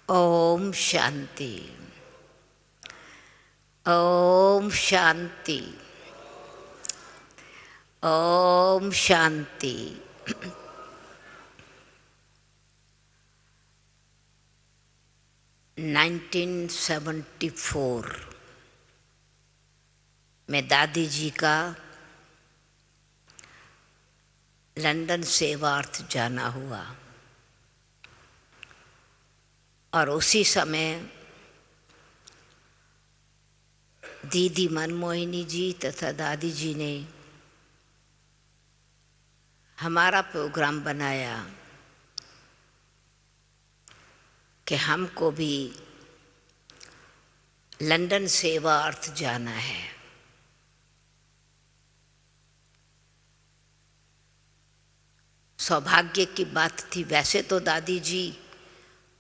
ओम शांति। ओम शांति। ओम शांति। 1974 में दादी जी का लंदन सेवार्थ जाना हुआ और उसी समय दीदी मनमोहिनी जी तथा दादी जी ने हमारा प्रोग्राम बनाया कि हमको भी लंदन सेवार्थ जाना है। सौभाग्य की बात थी। वैसे तो दादी जी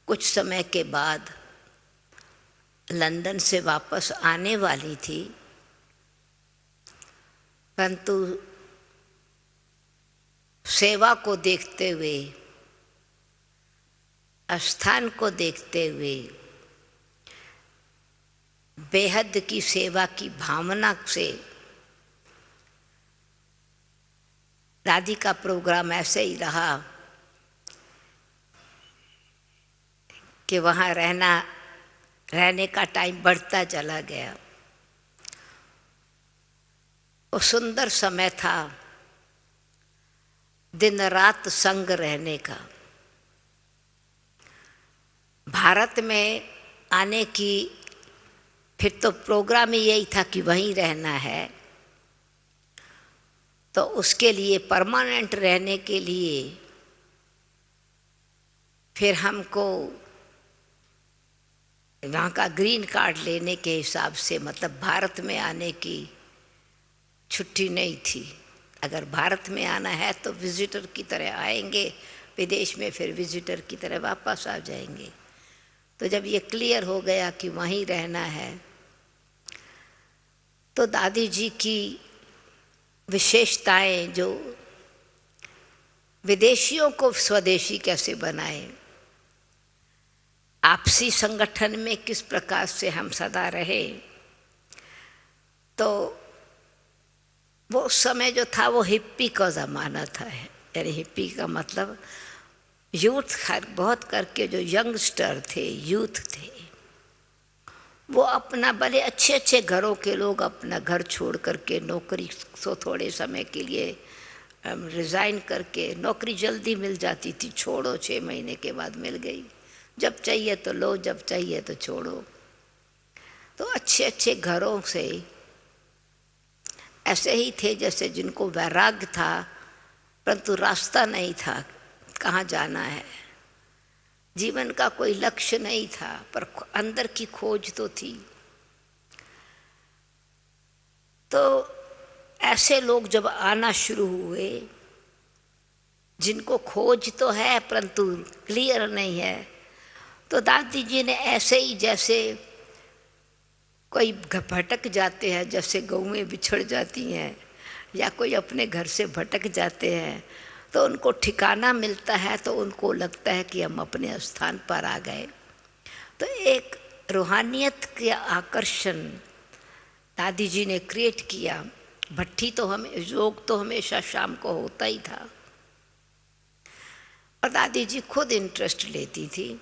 कुछ समय के बाद लंदन से वापस आने वाली थी, परंतु सेवा को देखते हुए, स्थान को देखते हुए, बेहद की सेवा की भावना से दादी का प्रोग्राम ऐसे ही रहा कि वहाँ रहने का टाइम बढ़ता चला गया। वो सुंदर समय था दिन रात संग रहने का। भारत में आने की फिर तो प्रोग्राम ही यही था कि वहीं रहना है, तो उसके लिए परमानेंट रहने के लिए फिर हमको वहाँ का ग्रीन कार्ड लेने के हिसाब से, मतलब भारत में आने की छुट्टी नहीं थी। अगर भारत में आना है तो विजिटर की तरह आएंगे, विदेश में फिर विजिटर की तरह वापस आ जाएंगे। तो जब ये क्लियर हो गया कि वहीं रहना है, तो दादी जी की विशेषताएं जो विदेशियों को स्वदेशी कैसे बनाए, आपसी संगठन में किस प्रकार से हम सदा रहे, तो वो उस समय जो था वो हिप्पी का ज़माना था। यानी हिप्पी का मतलब यूथ बहुत करके जो यंगस्टर थे, यूथ थे, वो अपना भले अच्छे अच्छे घरों के लोग अपना घर छोड़ करके नौकरी तो थोड़े समय के लिए रिज़ाइन करके, नौकरी जल्दी मिल जाती थी, छोड़ो 6 महीने के बाद मिल गई, जब चाहिए तो लो, जब चाहिए तो छोड़ो। तो अच्छे अच्छे घरों से ऐसे ही थे जैसे जिनको वैराग्य था, परंतु रास्ता नहीं था कहाँ जाना है, जीवन का कोई लक्ष्य नहीं था, पर अंदर की खोज तो थी। तो ऐसे लोग जब आना शुरू हुए, जिनको खोज तो है परंतु क्लियर नहीं है, तो दादी जी ने ऐसे ही जैसे कोई भटक जाते हैं, जैसे गौएं बिछड़ जाती हैं या कोई अपने घर से भटक जाते हैं, तो उनको ठिकाना मिलता है, तो उनको लगता है कि हम अपने स्थान पर आ गए। तो एक रूहानियत का आकर्षण दादी जी ने क्रिएट किया। भट्टी तो योग तो हमेशा शाम को होता ही था, और दादी जी खुद इंटरेस्ट लेती थी।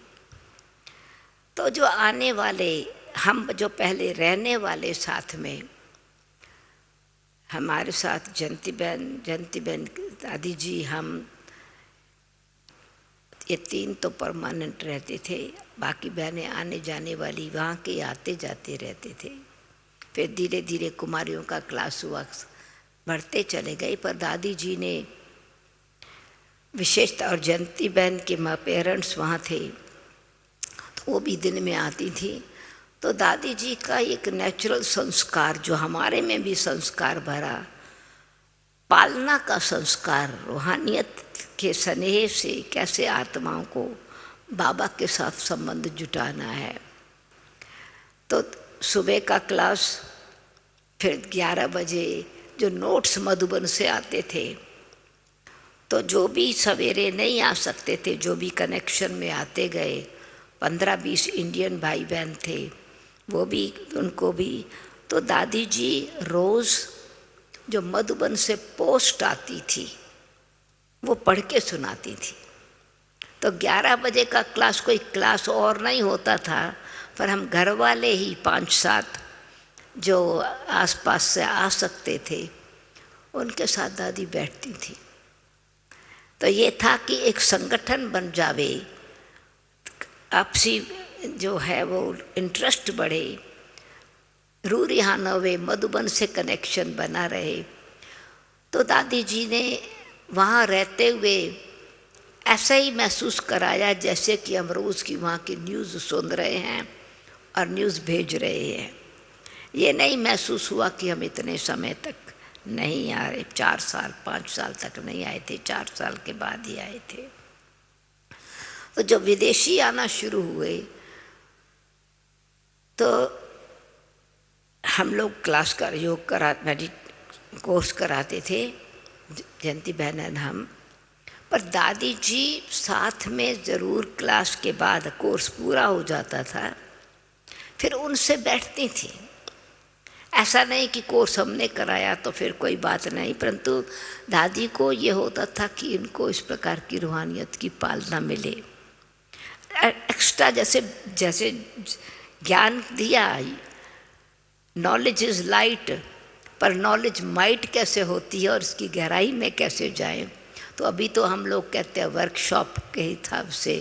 तो जो आने वाले, हम जो पहले रहने वाले साथ में, हमारे साथ जयंती बहन, दादी जी, हम ये 3 तो परमानेंट रहते थे, बाकी बहनें आने जाने वाली वहाँ के आते जाते रहते थे। फिर धीरे धीरे कुमारियों का क्लास हुआ, बढ़ते चले गए। पर दादी जी ने विशेषता, और जयंती बहन के पेरेंट्स वहाँ थे, तो वो भी दिन में आती थी। तो दादी जी का एक नेचुरल संस्कार, जो हमारे में भी संस्कार भरा, पालना का संस्कार, रूहानियत के स्नेह से कैसे आत्माओं को बाबा के साथ संबंध जुटाना है। तो सुबह का क्लास, फिर 11 बजे जो नोट्स मधुबन से आते थे, तो जो भी सवेरे नहीं आ सकते थे, जो भी कनेक्शन में आते गए, 15-20 इंडियन भाई बहन थे, वो भी, उनको भी। तो दादी जी रोज़ जो मधुबन से पोस्ट आती थी वो पढ़ के सुनाती थी। तो 11 बजे का क्लास, कोई क्लास और नहीं होता था, पर हम घर वाले ही 5-7 जो आसपास से आ सकते थे उनके साथ दादी बैठती थी। तो ये था कि एक संगठन बन जावे, आपसी जो है वो इंटरेस्ट बढ़े, रूर यहाँ न हुए, मधुबन से कनेक्शन बना रहे। तो दादी जी ने वहाँ रहते हुए ऐसा ही महसूस कराया जैसे कि हम रोज़ की वहाँ की न्यूज़ सुन रहे हैं और न्यूज़ भेज रहे हैं। ये नहीं महसूस हुआ कि हम इतने समय तक नहीं आए, 4 साल 5 साल तक नहीं आए थे, 4 साल के बाद ही आए थे। तो जब विदेशी आना शुरू हुए तो हम लोग क्लास का योग कोर्स कराते थे, जयंती बहन हम। पर दादी जी साथ में ज़रूर क्लास के बाद कोर्स पूरा हो जाता था, फिर उनसे बैठती थी। ऐसा नहीं कि कोर्स हमने कराया तो फिर कोई बात नहीं, परंतु दादी को ये होता था कि इनको इस प्रकार की रूहानियत की पालना मिले। एक्स्ट्रा जैसे जैसे ज्ञान दिया, नॉलेज इज़ लाइट, पर नॉलेज माइट कैसे होती है और इसकी गहराई में कैसे जाए। तो अभी तो हम लोग कहते हैं वर्कशॉप के हिसाब से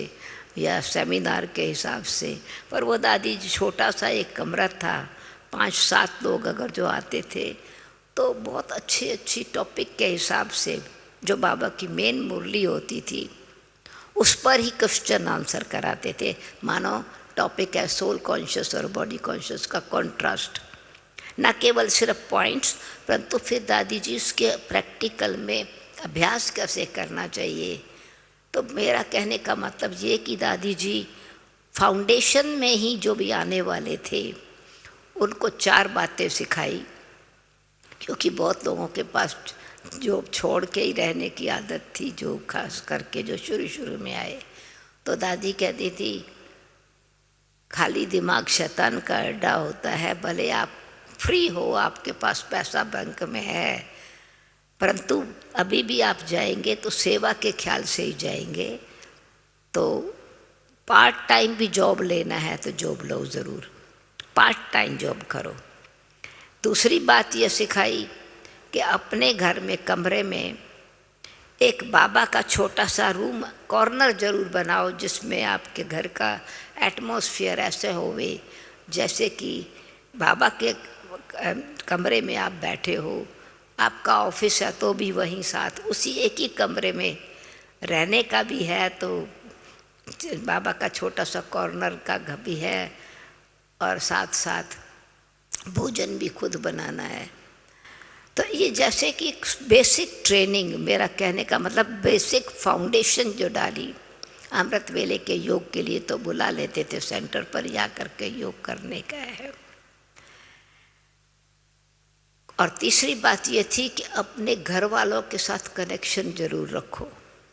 या सेमिनार के हिसाब से, पर वो दादी जी छोटा सा एक कमरा था, 5-7 लोग अगर जो आते थे तो बहुत अच्छी टॉपिक के हिसाब से जो बाबा की मेन मुरली होती थी उस पर ही क्वेश्चन आंसर कराते थे। मानो टॉपिक है सोल कॉन्शियस और बॉडी कॉन्शियस का कॉन्ट्रास्ट, न केवल सिर्फ पॉइंट्स, परंतु फिर दादी जी उसके प्रैक्टिकल में अभ्यास कैसे करना चाहिए। तो मेरा कहने का मतलब ये कि दादी जी फाउंडेशन में ही जो भी आने वाले थे उनको 4 बातें सिखाई, क्योंकि बहुत लोगों के पास जॉब छोड़ के ही रहने की आदत थी, जो खास करके जो शुरू में आए। तो दादी कहती थी खाली दिमाग शैतान का अड्डा होता है, भले आप फ्री हो, आपके पास पैसा बैंक में है, परंतु अभी भी आप जाएंगे तो सेवा के ख्याल से ही जाएंगे। तो पार्ट टाइम भी जॉब लेना है तो जॉब लो ज़रूर, पार्ट टाइम जॉब करो। दूसरी बात यह सिखाई कि अपने घर में कमरे में एक बाबा का छोटा सा रूम कॉर्नर ज़रूर बनाओ, जिसमें आपके घर का एटमॉस्फेयर ऐसे होवे जैसे कि बाबा के कमरे में आप बैठे हो, आपका ऑफिस है तो भी वहीं साथ उसी एक ही कमरे में रहने का भी है, तो बाबा का छोटा सा कॉर्नर का घर भी है और साथ साथ भोजन भी खुद बनाना है। तो ये जैसे कि बेसिक ट्रेनिंग, मेरा कहने का मतलब बेसिक फाउंडेशन जो डाली। अमृत वेले के योग के लिए तो बुला लेते थे सेंटर पर या करके योग करने का है। और तीसरी बात ये थी कि अपने घर वालों के साथ कनेक्शन जरूर रखो,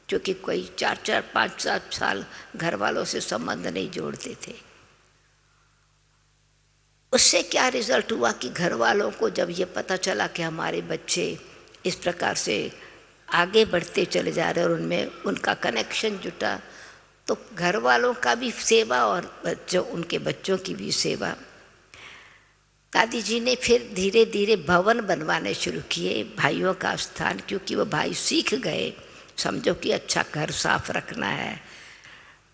क्योंकि कोई 4-4, 5-7 साल घर वालों से संबंध नहीं जोड़ते थे। उससे क्या रिजल्ट हुआ कि घर वालों को जब ये पता चला कि हमारे बच्चे इस प्रकार से आगे बढ़ते चले जा रहे और उनमें उनका कनेक्शन जुटा, तो घर वालों का भी सेवा और उनके बच्चों की भी सेवा। दादी जी ने फिर धीरे धीरे भवन बनवाने शुरू किए, भाइयों का स्थान, क्योंकि वो भाई सीख गए, समझो कि अच्छा घर साफ रखना है,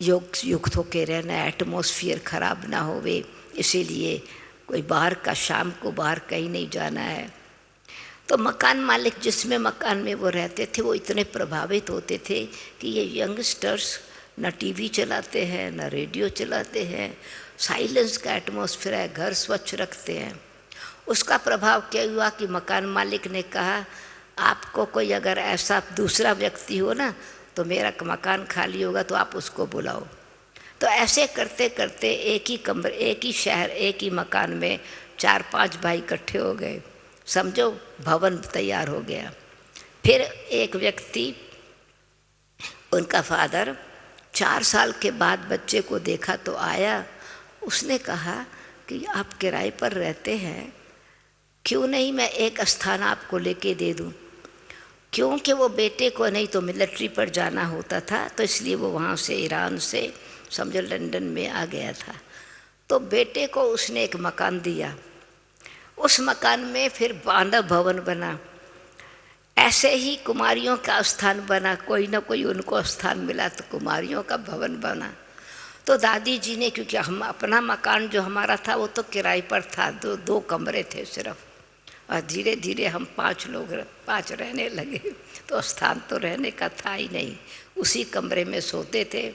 योग युक्त होके रहना है, एटमॉस्फेयर खराब ना होवे, इसीलिए कोई बाहर का शाम को बाहर कहीं नहीं जाना है। तो मकान मालिक जिसमें मकान में वो रहते थे वो इतने प्रभावित होते थे कि ये यंगस्टर्स न टीवी चलाते हैं न रेडियो चलाते हैं, साइलेंस का एटमॉस्फेयर है, घर स्वच्छ रखते हैं। उसका प्रभाव क्या हुआ कि मकान मालिक ने कहा आपको कोई अगर ऐसा दूसरा व्यक्ति हो ना तो मेरा मकान खाली होगा तो आप उसको बुलाओ। तो ऐसे करते करते एक ही कमरे, एक ही शहर, एक ही मकान में 4-5 भाई इकट्ठे हो गए, समझो भवन तैयार हो गया। फिर एक व्यक्ति, उनका फादर 4 साल के बाद बच्चे को देखा तो आया, उसने कहा कि आप किराए पर रहते हैं, क्यों नहीं मैं एक स्थान आपको लेके दे दूं। क्योंकि वो बेटे को नहीं तो मिलिट्री पर जाना होता था, तो इसलिए वो वहाँ से ईरान से समझो लंदन में आ गया था। तो बेटे को उसने एक मकान दिया, उस मकान में फिर पांडव भवन बना। ऐसे ही कुमारियों का स्थान बना, कोई ना कोई उनको स्थान मिला तो कुमारियों का भवन बना। तो दादी जी ने, क्योंकि हम अपना मकान जो हमारा था वो तो किराए पर था, दो कमरे थे सिर्फ, और धीरे धीरे हम 5 रहने लगे, तो स्थान तो रहने का था ही नहीं। उसी कमरे में सोते थे,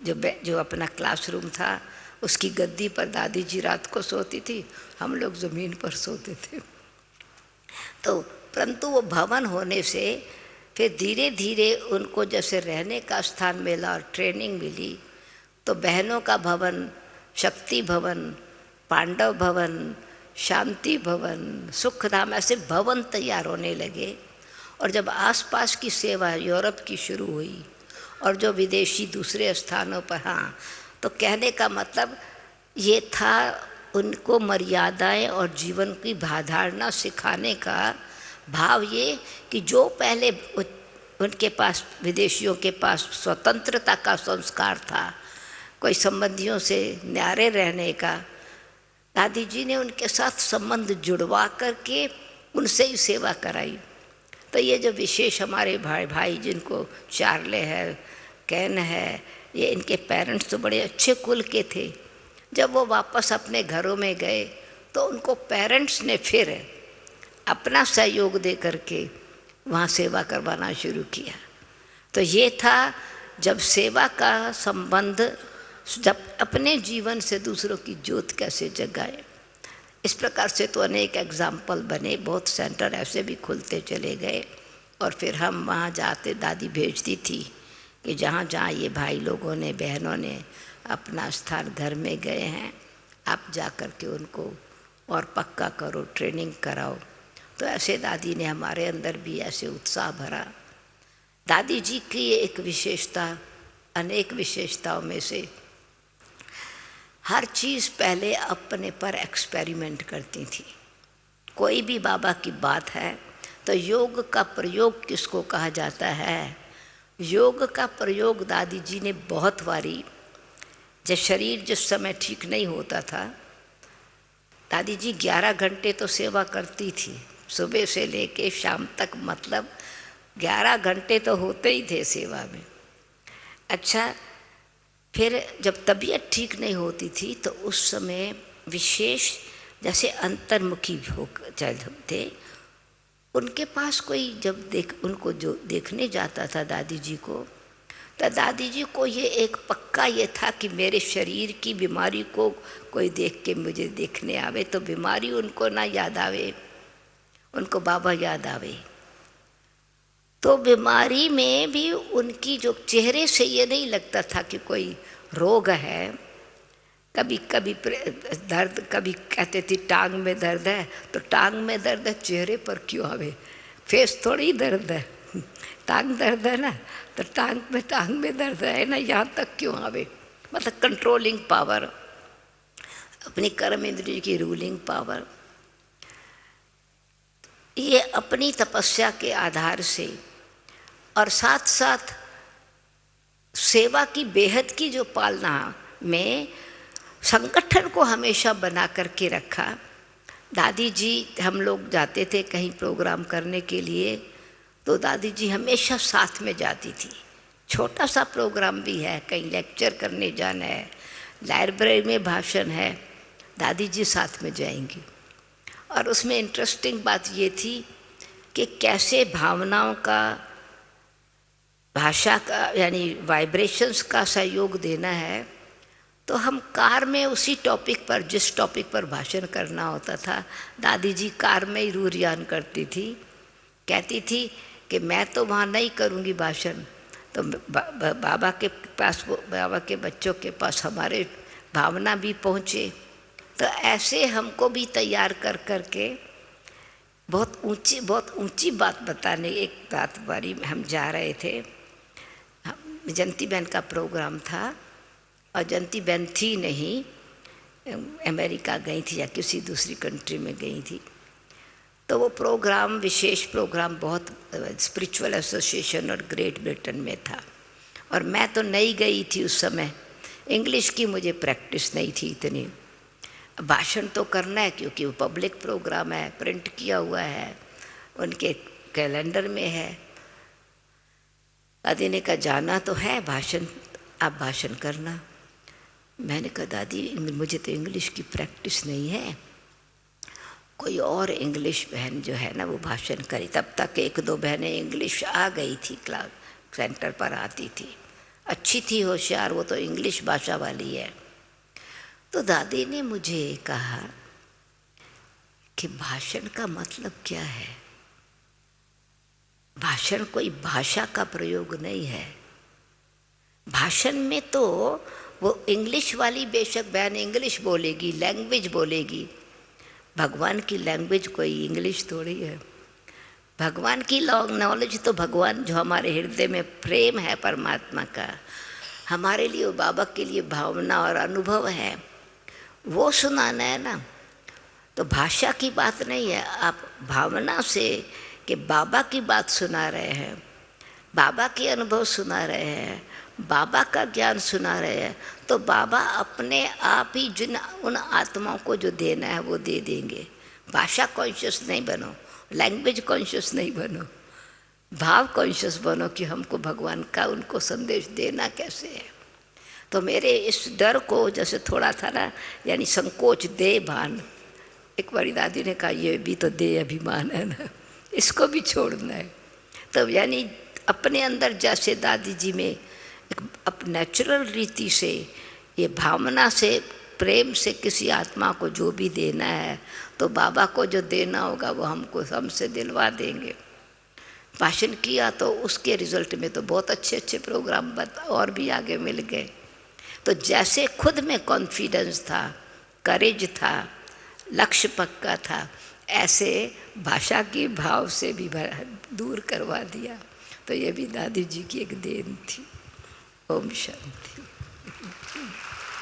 जो अपना क्लासरूम था उसकी गद्दी पर दादी जी रात को सोती थी, हम लोग ज़मीन पर सोते थे। तो परंतु वो भवन होने से फिर धीरे धीरे उनको जैसे रहने का स्थान मिला और ट्रेनिंग मिली, तो बहनों का भवन, शक्ति भवन, पांडव भवन, शांति भवन, सुखधाम, ऐसे भवन तैयार होने लगे। और जब आसपास की सेवा यूरोप की शुरू हुई और जो विदेशी दूसरे स्थानों पर, हाँ, तो कहने का मतलब ये था उनको मर्यादाएं और जीवन की धारणा सिखाने का भाव, ये कि जो पहले उनके पास, विदेशियों के पास स्वतंत्रता का संस्कार था, कोई संबंधियों से न्यारे रहने का, दादी जी ने उनके साथ संबंध जुड़वा करके उनसे ही सेवा कराई। तो ये जो विशेष हमारे भाई जिनको चार्ले है, कैन है, ये इनके पेरेंट्स तो बड़े अच्छे कुल के थे। जब वो वापस अपने घरों में गए तो उनको पेरेंट्स ने फिर अपना सहयोग दे करके वहाँ सेवा करवाना शुरू किया। तो ये था जब सेवा का संबंध, जब अपने जीवन से दूसरों की ज्योत कैसे जगाए। इस प्रकार से तो अनेक एग्जाम्पल बने, बहुत सेंटर ऐसे भी खुलते चले गए। और फिर हम वहाँ जाते, दादी भेजती थी कि जहाँ जहाँ ये भाई लोगों ने, बहनों ने अपना स्थान घर में गए हैं, आप जा कर के उनको और पक्का करो, ट्रेनिंग कराओ। तो ऐसे दादी ने हमारे अंदर भी ऐसे उत्साह भरा। दादी जी की ये एक विशेषता, अनेक विशेषताओं में से, हर चीज़ पहले अपने पर एक्सपेरिमेंट करती थी। कोई भी बाबा की बात है तो योग का प्रयोग किसको कहा जाता है? योग का प्रयोग दादी जी ने बहुत बारी, जब शरीर जिस समय ठीक नहीं होता था, दादी जी 11 घंटे तो सेवा करती थी, सुबह से लेके शाम तक, मतलब 11 घंटे तो होते ही थे सेवा में। अच्छा, फिर जब तबीयत ठीक नहीं होती थी तो उस समय विशेष जैसे अंतर्मुखी हो थे, उनके पास कोई जब उनको जो देखने जाता था दादी जी को, तो दादी जी को ये एक पक्का ये था कि मेरे शरीर की बीमारी को कोई देख के मुझे देखने आवे तो बीमारी उनको ना याद आवे, उनको बाबा याद आवे। तो बीमारी में भी उनकी जो चेहरे से ये नहीं लगता था कि कोई रोग है। कभी कभी दर्द, कभी कहते थे टांग में दर्द है, तो टांग में दर्द है, चेहरे पर क्यों आवे, फेस थोड़ी दर्द है, टांग दर्द है ना, तो टांग में दर्द है ना, यहाँ तक क्यों आवे। मतलब कंट्रोलिंग पावर, अपनी कर्म इंद्रिय की रूलिंग पावर, ये अपनी तपस्या के आधार से और साथ साथ सेवा की बेहद की जो पालना में संगठन को हमेशा बना करके रखा। दादी जी, हम लोग जाते थे कहीं प्रोग्राम करने के लिए तो दादी जी हमेशा साथ में जाती थी। छोटा सा प्रोग्राम भी है, कहीं लेक्चर करने जाना है, लाइब्रेरी में भाषण है, दादी जी साथ में जाएंगी। और उसमें इंटरेस्टिंग बात ये थी कि कैसे भावनाओं का, भाषा का, यानी वाइब्रेशंस का सहयोग देना है। तो हम कार में उसी टॉपिक पर, जिस टॉपिक पर भाषण करना होता था, दादी जी कार में ही रूरियान करती थी, कहती थी कि मैं तो वहाँ नहीं करूँगी भाषण, तो बाबा के पास, बाबा के बच्चों के पास हमारे भावना भी पहुँचे। तो ऐसे हमको भी तैयार कर करके बहुत ऊंची बात बताने, एक बात बारी हम जा रहे थे, जयंती बहन का प्रोग्राम था और जयंती बहन थी नहीं, अमेरिका गई थी या किसी दूसरी कंट्री में गई थी। तो वो प्रोग्राम, विशेष प्रोग्राम बहुत स्पिरिचुअल एसोसिएशन और ग्रेट ब्रिटेन में था और मैं तो नहीं गई थी उस समय, इंग्लिश की मुझे प्रैक्टिस नहीं थी इतनी। भाषण तो करना है क्योंकि वो पब्लिक प्रोग्राम है, प्रिंट किया हुआ है, उनके कैलेंडर में है। दादी ने कहा जाना तो है, भाषण आप भाषण करना। मैंने कहा दादी मुझे तो इंग्लिश की प्रैक्टिस नहीं है, कोई और इंग्लिश बहन जो है ना वो भाषण करी। तब तक एक दो बहनें इंग्लिश आ गई थी, क्लास सेंटर पर आती थी, अच्छी थी, होशियार, वो तो इंग्लिश भाषा वाली है। तो दादी ने मुझे कहा कि भाषण का मतलब क्या है। भाषण कोई भाषा का प्रयोग नहीं है। भाषण में तो वो इंग्लिश वाली बेशक बहन इंग्लिश बोलेगी, लैंग्वेज बोलेगी, भगवान की लैंग्वेज कोई इंग्लिश थोड़ी है। भगवान की नॉलेज तो भगवान जो हमारे हृदय में प्रेम है परमात्मा का, हमारे लिए वो बाबा के लिए भावना और अनुभव है, वो सुनाना है ना। तो भाषा की बात नहीं है, आप भावना से कि बाबा की बात सुना रहे हैं, बाबा के अनुभव सुना रहे हैं, बाबा का ज्ञान सुना रहे हैं, तो बाबा अपने आप ही जिन उन आत्माओं को जो देना है वो दे देंगे। भाषा कॉन्शियस नहीं बनो, लैंग्वेज कॉन्शियस नहीं बनो, भाव कॉन्शियस बनो कि हमको भगवान का उनको संदेश देना कैसे है। तो मेरे इस डर को जैसे थोड़ा था ना, यानी संकोच, दे भान, एक बारी दादी ने कहा ये भी तो दे अभिमान है ना, इसको भी छोड़ना है। तो यानी अपने अंदर जैसे दादी जी में अब नेचुरल रीति से, ये भावना से, प्रेम से किसी आत्मा को जो भी देना है तो बाबा को जो देना होगा वो हमसे दिलवा देंगे। भाषण किया तो उसके रिजल्ट में तो बहुत अच्छे अच्छे प्रोग्राम और भी आगे मिल गए। तो जैसे खुद में कॉन्फिडेंस था, करेज था, लक्ष्य पक्का था, ऐसे भाषा की भाव से भी दूर करवा दिया। तो ये भी दादी जी की एक देन थी। ओम शांति।